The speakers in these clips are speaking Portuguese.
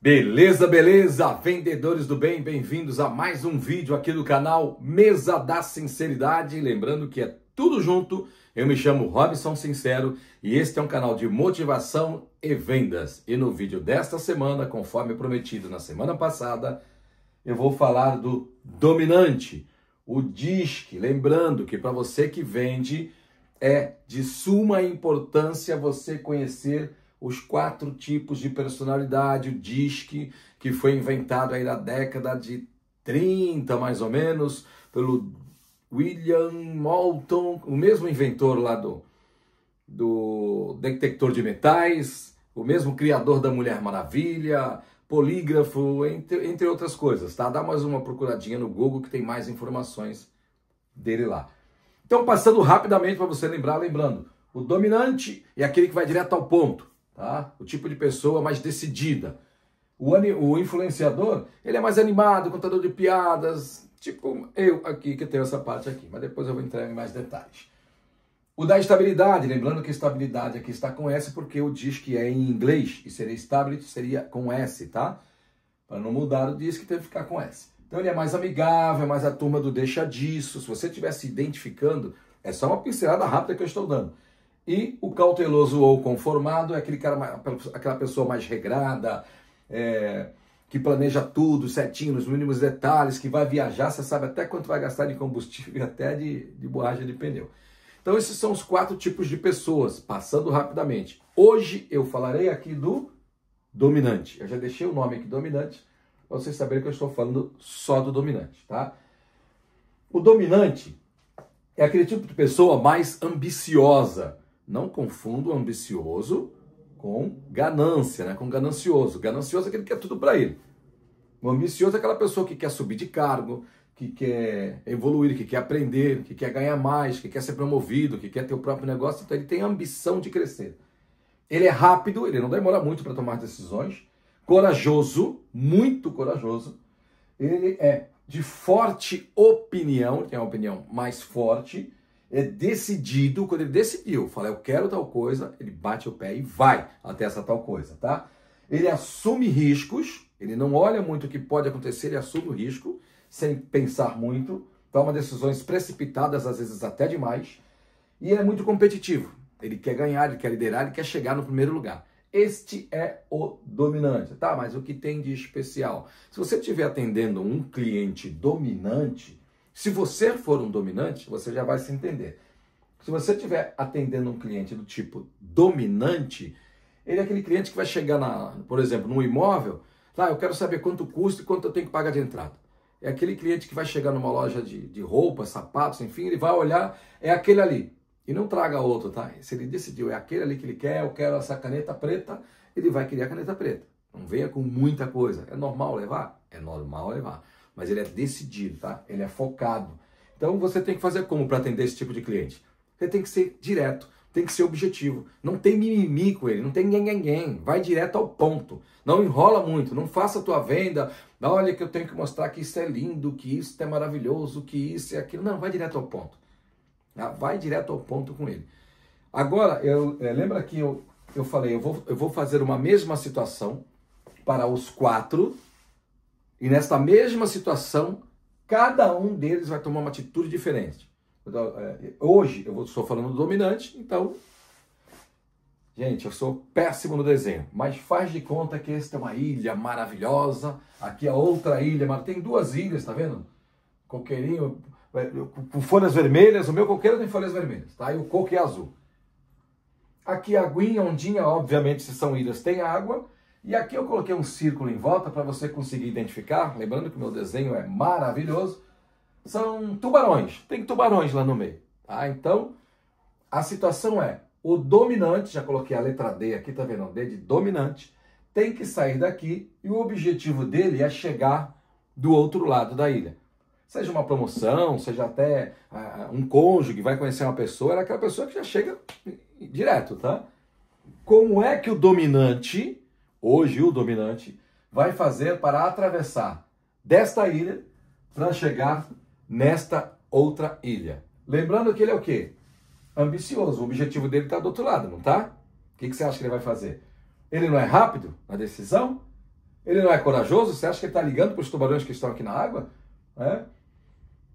Beleza, beleza, vendedores do bem, bem-vindos a mais um vídeo aqui do canal Mesa da Sinceridade. Lembrando que é tudo junto, eu me chamo Robson Sincero e este é um canal de motivação e vendas. E no vídeo desta semana, conforme prometido na semana passada, eu vou falar do dominante, o DISC. Lembrando que para você que vende, é de suma importância você conhecer os 4 tipos de personalidade, o DISC, que foi inventado aí na década de 30, mais ou menos, pelo William Moulton, o mesmo inventor lá do detector de metais, o mesmo criador da Mulher Maravilha, polígrafo, entre outras coisas, tá? Dá mais uma procuradinha no Google que tem mais informações dele lá. Então, passando rapidamente para você lembrar, lembrando, o dominante é aquele que vai direto ao ponto. Tá? O tipo de pessoa mais decidida. O influenciador, ele é mais animado, contador de piadas, tipo eu aqui, que tenho essa parte aqui, mas depois eu vou entrar em mais detalhes. O da estabilidade, lembrando que estabilidade aqui está com S, porque o diz que é em inglês, e seria stability, seria com S, tá? Para não mudar o diz que tem que ficar com S. Então ele é mais amigável, é mais a turma do deixa disso. Se você estiver se identificando, é só uma pincelada rápida que eu estou dando. E o cauteloso ou conformado é aquele cara, aquela pessoa mais regrada, que planeja tudo certinho, nos mínimos detalhes, que vai viajar, você sabe até quanto vai gastar de combustível e até de borracha de pneu. Então esses são os 4 tipos de pessoas, passando rapidamente. Hoje eu falarei aqui do dominante. Eu já deixei o nome aqui, dominante, para vocês saberem que eu estou falando só do dominante, tá? O dominante é aquele tipo de pessoa mais ambiciosa. Não confunda o ambicioso com ganância, né? Com ganancioso. Ganancioso é aquele que quer tudo para ele. O ambicioso é aquela pessoa que quer subir de cargo, que quer evoluir, que quer aprender, que quer ganhar mais, que quer ser promovido, que quer ter o próprio negócio. Então ele tem a ambição de crescer. Ele é rápido, ele não demora muito para tomar decisões. Corajoso, muito corajoso. Ele é de forte opinião, tem uma opinião mais forte. É decidido, quando ele decidiu, fala, eu quero tal coisa, ele bate o pé e vai até essa tal coisa, tá? Ele assume riscos, ele não olha muito o que pode acontecer, ele assume o risco, sem pensar muito, toma decisões precipitadas, às vezes até demais, e ele é muito competitivo. Ele quer ganhar, ele quer liderar, ele quer chegar no primeiro lugar. Este é o dominante, tá? Mas o que tem de especial? Se você estiver atendendo um cliente dominante, se você for um dominante, você já vai se entender. Se você estiver atendendo um cliente do tipo dominante, ele é aquele cliente que vai chegar, por exemplo, num imóvel, eu quero saber quanto custa e quanto eu tenho que pagar de entrada. É aquele cliente que vai chegar numa loja de roupas, sapatos, enfim, ele vai olhar, é aquele ali. E não traga outro, tá? Se ele decidiu, é aquele ali que ele quer, eu quero essa caneta preta, ele vai querer a caneta preta. Não venha com muita coisa. É normal levar? É normal levar. Mas ele é decidido, tá? Ele é focado. Então você tem que fazer como para atender esse tipo de cliente? Você tem que ser direto, tem que ser objetivo. Não tem mimimi com ele, não tem ninguém. Vai direto ao ponto. Não enrola muito, não faça a tua venda. Olha que eu tenho que mostrar que isso é lindo, que isso é maravilhoso, que isso é aquilo. Não, vai direto ao ponto. Vai direto ao ponto com ele. Agora, lembra que eu falei, eu vou fazer uma mesma situação para os 4. E nesta mesma situação, cada um deles vai tomar uma atitude diferente. Então, hoje eu estou falando do dominante, então, gente, eu sou péssimo no desenho, mas faz de conta que esta é uma ilha maravilhosa, aqui é outra ilha, mas tem 2 ilhas, tá vendo? Coqueirinho, com folhas vermelhas, o meu coqueiro tem folhas vermelhas, tá? E o coco é azul. Aqui a aguinha, ondinha, obviamente, se são ilhas, tem água. E aqui eu coloquei um círculo em volta para você conseguir identificar, lembrando que o meu desenho é maravilhoso, são tubarões, tem tubarões lá no meio, tá? Então, a situação é, o dominante, já coloquei a letra D aqui, tá vendo? D de dominante, tem que sair daqui e o objetivo dele é chegar do outro lado da ilha. Seja uma promoção, seja até um cônjuge, vai conhecer uma pessoa, é aquela pessoa que já chega direto, tá? Como é que o dominante... Hoje o dominante vai fazer para atravessar desta ilha para chegar nesta outra ilha. Lembrando que ele é o quê? Ambicioso. O objetivo dele está do outro lado, não tá? O que você acha que ele vai fazer? Ele não é rápido na decisão? Ele não é corajoso? Você acha que ele está ligando para os tubarões que estão aqui na água? É?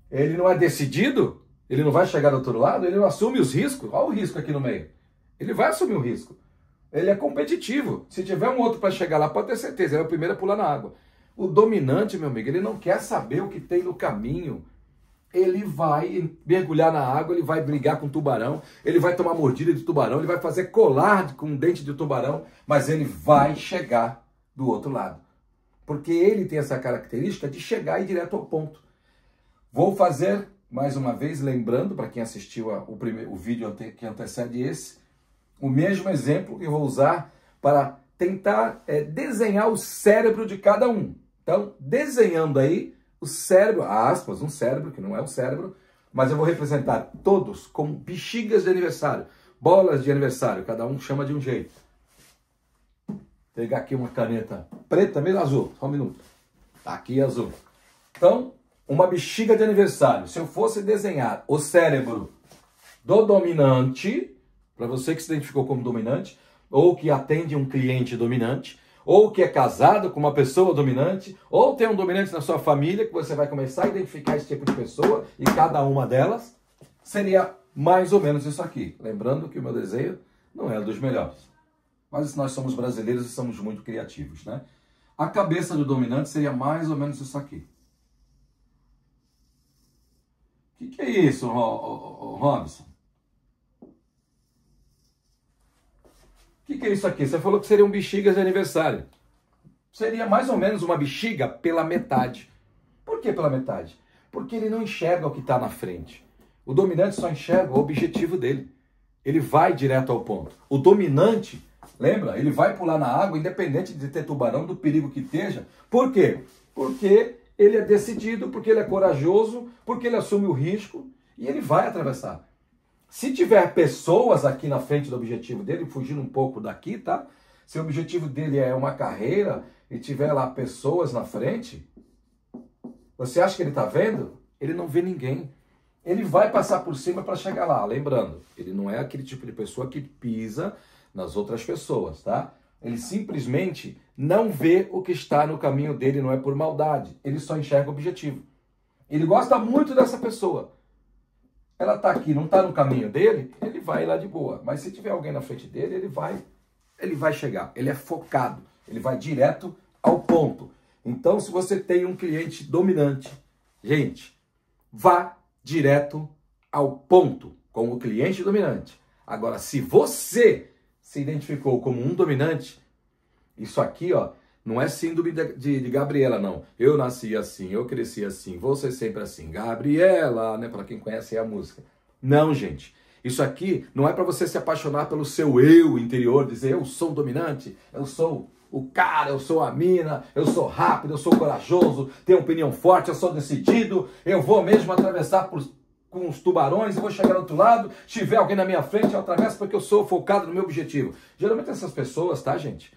Ele não é decidido? Ele não vai chegar do outro lado? Ele não assume os riscos? Olha o risco aqui no meio. Ele vai assumir o risco. Ele é competitivo. Se tiver um outro para chegar lá, pode ter certeza, ele é o primeiro a pular na água. O dominante, meu amigo, ele não quer saber o que tem no caminho. Ele vai mergulhar na água, ele vai brigar com o tubarão, ele vai tomar mordida de tubarão, ele vai fazer colar com um dente de tubarão, mas ele vai chegar do outro lado. Porque ele tem essa característica de chegar e ir direto ao ponto. Vou fazer, mais uma vez, lembrando, para quem assistiu o vídeo que antecede esse, o mesmo exemplo que eu vou usar para tentar desenhar o cérebro de cada um. Então, desenhando aí o cérebro, aspas, um cérebro, que não é o cérebro, mas eu vou representar todos como bexigas de aniversário, bolas de aniversário, cada um chama de um jeito. Vou pegar aqui uma caneta preta, mesmo azul, só um minuto. Tá aqui azul. Então, uma bexiga de aniversário. Se eu fosse desenhar o cérebro do dominante, para você que se identificou como dominante, ou que atende um cliente dominante, ou que é casado com uma pessoa dominante, ou tem um dominante na sua família, que você vai começar a identificar esse tipo de pessoa, e cada uma delas seria mais ou menos isso aqui. Lembrando que o meu desenho não é dos melhores. Mas nós somos brasileiros e somos muito criativos, né? A cabeça do dominante seria mais ou menos isso aqui. O que é isso, Robson? O que é isso aqui? Você falou que seriam bexigas de aniversário. Seria mais ou menos uma bexiga pela metade. Por que pela metade? Porque ele não enxerga o que está na frente. O dominante só enxerga o objetivo dele. Ele vai direto ao ponto. O dominante, lembra? Ele vai pular na água independente de ter tubarão, do perigo que esteja. Por quê? Porque ele é decidido, porque ele é corajoso, porque ele assume o risco e ele vai atravessar. Se tiver pessoas aqui na frente do objetivo dele, fugindo um pouco daqui, tá? Se o objetivo dele é uma carreira e tiver lá pessoas na frente, você acha que ele está vendo? Ele não vê ninguém. Ele vai passar por cima para chegar lá. Lembrando, ele não é aquele tipo de pessoa que pisa nas outras pessoas, tá? Ele simplesmente não vê o que está no caminho dele, não é por maldade. Ele só enxerga o objetivo. Ele gosta muito dessa pessoa. Ela está aqui, não está no caminho dele, ele vai lá de boa. Mas se tiver alguém na frente dele, ele vai chegar. Ele é focado, ele vai direto ao ponto. Então, se você tem um cliente dominante, gente, vá direto ao ponto com o cliente dominante. Agora, se você se identificou como um dominante, isso aqui, ó, não é síndrome de Gabriela, não. Eu nasci assim, eu cresci assim, vou ser sempre assim. Gabriela, né? Para quem conhece a música. Não, gente. Isso aqui não é para você se apaixonar pelo seu eu interior, dizer eu sou dominante, eu sou o cara, eu sou a mina, eu sou rápido, eu sou corajoso, tenho opinião forte, eu sou decidido, eu vou mesmo atravessar com os tubarões, eu vou chegar do outro lado, se tiver alguém na minha frente, eu atravesso porque eu sou focado no meu objetivo. Geralmente essas pessoas, tá, gente?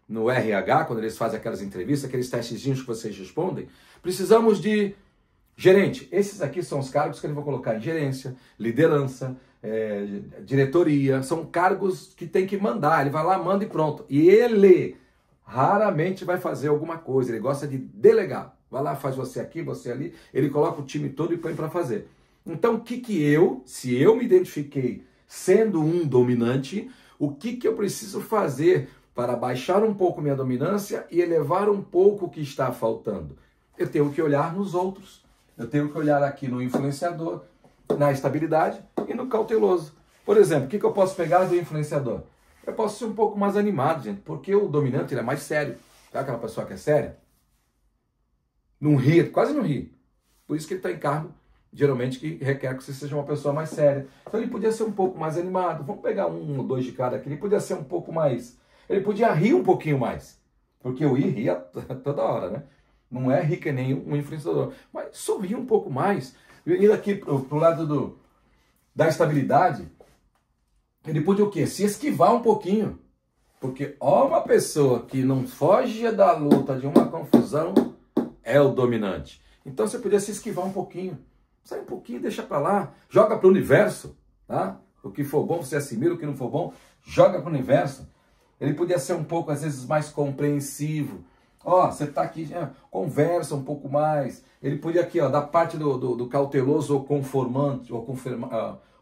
No RH, quando eles fazem aquelas entrevistas, aqueles testezinhos que vocês respondem, precisamos de gerente. Esses aqui são os cargos que ele vai colocar em gerência, liderança, diretoria. São cargos que tem que mandar. Ele vai lá, manda e pronto. E ele raramente vai fazer alguma coisa. Ele gosta de delegar. Vai lá, faz você aqui, você ali. Ele coloca o time todo e põe para fazer. Então, o que se eu me identifiquei sendo um dominante, o que eu preciso fazer para baixar um pouco minha dominância e elevar um pouco o que está faltando? Eu tenho que olhar nos outros. Eu tenho que olhar aqui no influenciador, na estabilidade e no cauteloso. Por exemplo, o que eu posso pegar do influenciador? Eu posso ser um pouco mais animado, gente, porque o dominante ele é mais sério. Sabe aquela pessoa que é séria? Não ri, quase não ri. Por isso que ele está em cargo, geralmente, que requer que você seja uma pessoa mais séria. Então ele podia ser um pouco mais animado. Vamos pegar um ou dois de cada aqui. Ele podia ser um pouco mais... Ele podia rir um pouquinho mais. Porque o ria toda hora, né? Não é rir que nem um influenciador. Mas sorrir um pouco mais. Indo aqui pro lado da estabilidade, ele podia o quê? Se esquivar um pouquinho. Porque ó, uma pessoa que não foge da luta, de uma confusão, é o dominante. Então você podia se esquivar um pouquinho. Sai um pouquinho, deixa pra lá. Joga pro universo, tá? O que for bom, você assimila. O que não for bom, joga pro universo. Ele podia ser um pouco, às vezes, mais compreensivo. Ó, você tá aqui, conversa um pouco mais. Ele podia aqui, ó, da parte do cauteloso ou conformante, ou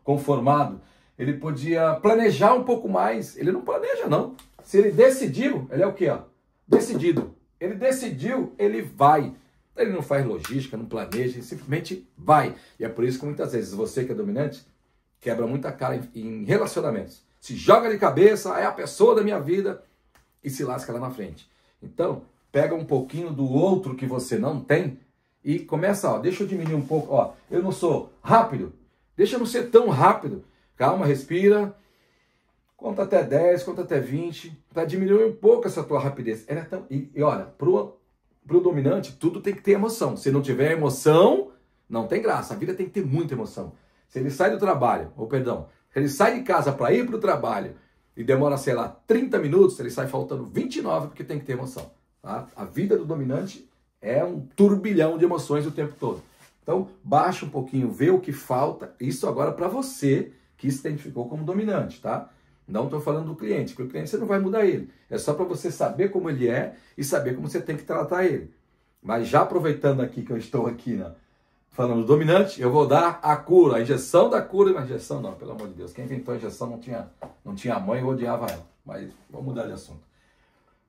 conformado, ele podia planejar um pouco mais. Ele não planeja, não. Se ele decidiu, ele é o quê, ó? Decidido. Ele decidiu, ele vai. Ele não faz logística, não planeja, ele simplesmente vai. E é por isso que muitas vezes você que é dominante quebra muita cara em relacionamentos. Se joga de cabeça, é a pessoa da minha vida e se lasca lá na frente. Então, pega um pouquinho do outro que você não tem e começa, ó, deixa eu diminuir um pouco, ó, eu não sou rápido, deixa eu não ser tão rápido. Calma, respira, conta até 10, conta até 20, para diminuir um pouco essa tua rapidez. E olha, pro dominante, tudo tem que ter emoção. Se não tiver emoção, não tem graça. A vida tem que ter muita emoção. Se ele sai do trabalho, se ele sai de casa para ir para o trabalho e demora, sei lá, 30 minutos, ele sai faltando 29 porque tem que ter emoção. Tá? A vida do dominante é um turbilhão de emoções o tempo todo. Então, baixa um pouquinho, vê o que falta. Isso agora para você que se identificou como dominante, tá? Não estou falando do cliente, porque o cliente você não vai mudar ele. É só para você saber como ele é e saber como você tem que tratar ele. Mas já aproveitando aqui que eu estou aqui, né, falando do dominante, eu vou dar a cura, a injeção da cura. Mas injeção não, pelo amor de Deus. Quem inventou a injeção não tinha mãe, eu odiava ela. Mas vamos mudar de assunto.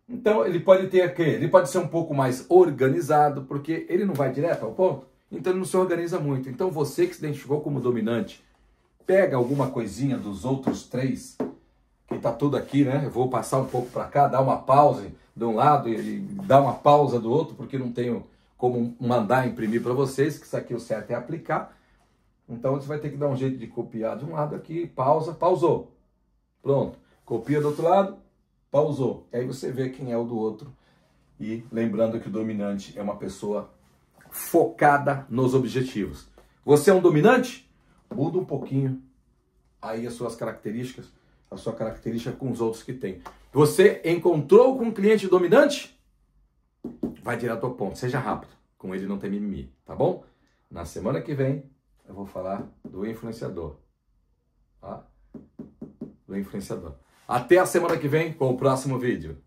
Então ele pode ter o quê? Ele pode ser um pouco mais organizado, porque ele não vai direto ao ponto. Então ele não se organiza muito. Então você que se identificou como dominante, pega alguma coisinha dos outros três, que está tudo aqui, né? Eu vou passar um pouco para cá, dar uma pausa de um lado e dar uma pausa do outro, porque não tenho como mandar imprimir para vocês, que isso aqui o certo é aplicar. Então você vai ter que dar um jeito de copiar de um lado aqui, pausa, pausou. Pronto. Copia do outro lado, pausou. Aí você vê quem é o do outro. E lembrando que o dominante é uma pessoa focada nos objetivos. Você é um dominante? Muda um pouquinho aí as suas características, a sua característica com os outros que tem. Você encontrou com um cliente dominante? Vai direto ao ponto, seja rápido. Com ele não tem mimimi, tá bom? Na semana que vem eu vou falar do influenciador. Tá? Do influenciador. Até a semana que vem com o próximo vídeo.